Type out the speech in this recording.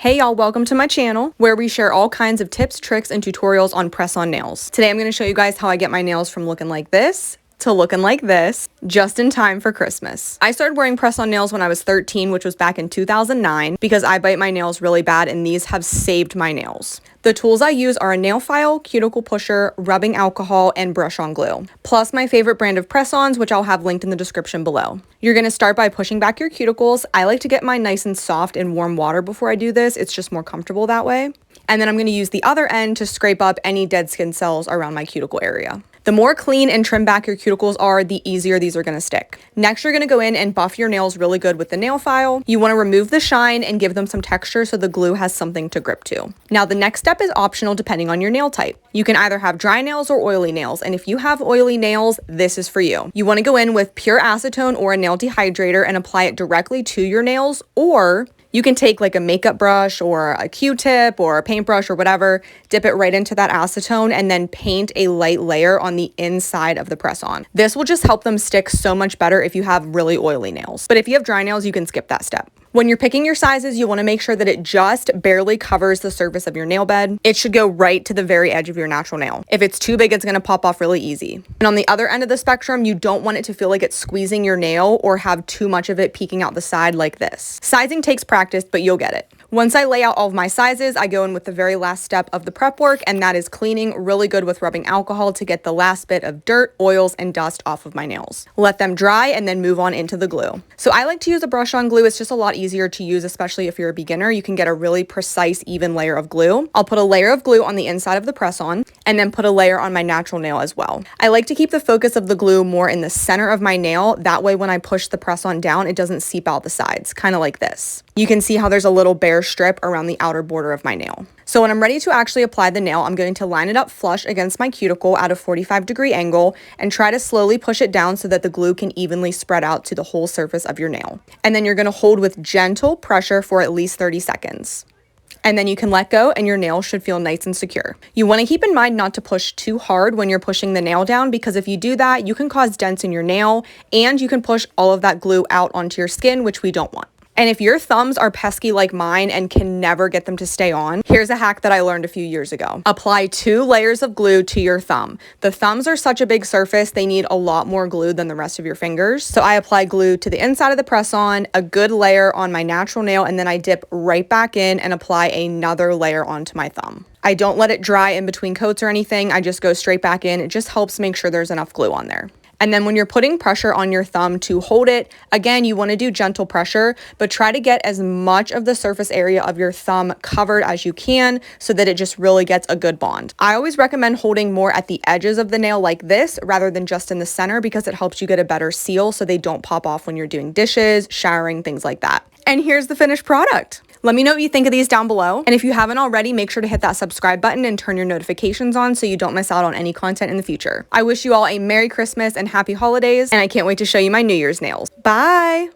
Hey y'all, welcome to my channel where we share all kinds of tips, tricks, and tutorials on press-on nails. Today I'm going to show you guys how I get my nails from looking like this to looking like this just in time for Christmas. I started wearing press-on nails when I was 13, which was back in 2009, because I bite my nails really bad and these have saved my nails. The tools I use are a nail file, cuticle pusher, rubbing alcohol, and brush-on glue, plus my favorite brand of press-ons, which I'll have linked in the description below. You're going to start by pushing back your cuticles. I like to get mine nice and soft in warm water before I do this. It's just more comfortable that way. And then I'm going to use the other end to scrape up any dead skin cells around my cuticle area. The more clean and trimmed back your cuticles are, the easier these are going to stick. Next, you're going to go in and buff your nails really good with the nail file. You want to remove the shine and give them some texture so the glue has something to grip to. Now, the next step is optional depending on your nail type. You can either have dry nails or oily nails, and if you have oily nails, this is for you. You want to go in with pure acetone or a nail dehydrator and apply it directly to your nails, or you can take like a makeup brush or a Q-tip or a paintbrush or whatever, dip it right into that acetone and then paint a light layer on the inside of the press-on. This will just help them stick so much better if you have really oily nails. But if you have dry nails, you can skip that step. When you're picking your sizes, you want to make sure that it just barely covers the surface of your nail bed. It should go right to the very edge of your natural nail. If it's too big, it's going to pop off really easy. And on the other end of the spectrum, you don't want it to feel like it's squeezing your nail or have too much of it peeking out the side like this. Sizing takes practice, but you'll get it. Once I lay out all of my sizes, I go in with the very last step of the prep work, and that is cleaning really good with rubbing alcohol to get the last bit of dirt, oils, and dust off of my nails. Let them dry and then move on into the glue. So I like to use a brush-on glue. It's just a lot easier to use, especially if you're a beginner. You can get a really precise, even layer of glue. I'll put a layer of glue on the inside of the press-on and then put a layer on my natural nail as well. I like to keep the focus of the glue more in the center of my nail. That way, when I push the press-on down, it doesn't seep out the sides, kind of like this. You can see how there's a little bare strip around the outer border of my nail. So when I'm ready to actually apply the nail, I'm going to line it up flush against my cuticle at a 45-degree angle and try to slowly push it down so that the glue can evenly spread out to the whole surface of your nail. And then you're going to hold with gentle pressure for at least 30 seconds. And then you can let go and your nail should feel nice and secure. You want to keep in mind not to push too hard when you're pushing the nail down, because if you do that, you can cause dents in your nail and you can push all of that glue out onto your skin, which we don't want. And if your thumbs are pesky like mine and can never get them to stay on, here's a hack that I learned a few years ago. Apply 2 layers of glue to your thumb. The thumbs are such a big surface, they need a lot more glue than the rest of your fingers. So I apply glue to the inside of the press-on, a good layer on my natural nail, and then I dip right back in and apply another layer onto my thumb. I don't let it dry in between coats or anything. I just go straight back in. It just helps make sure there's enough glue on there. And then when you're putting pressure on your thumb to hold it, again, you want to do gentle pressure, but try to get as much of the surface area of your thumb covered as you can so that it just really gets a good bond. I always recommend holding more at the edges of the nail like this rather than just in the center, because it helps you get a better seal so they don't pop off when you're doing dishes, showering, things like that. And here's the finished product. Let me know what you think of these down below. And if you haven't already, make sure to hit that subscribe button and turn your notifications on so you don't miss out on any content in the future. I wish you all a Merry Christmas and Happy Holidays, and I can't wait to show you my New Year's nails. Bye!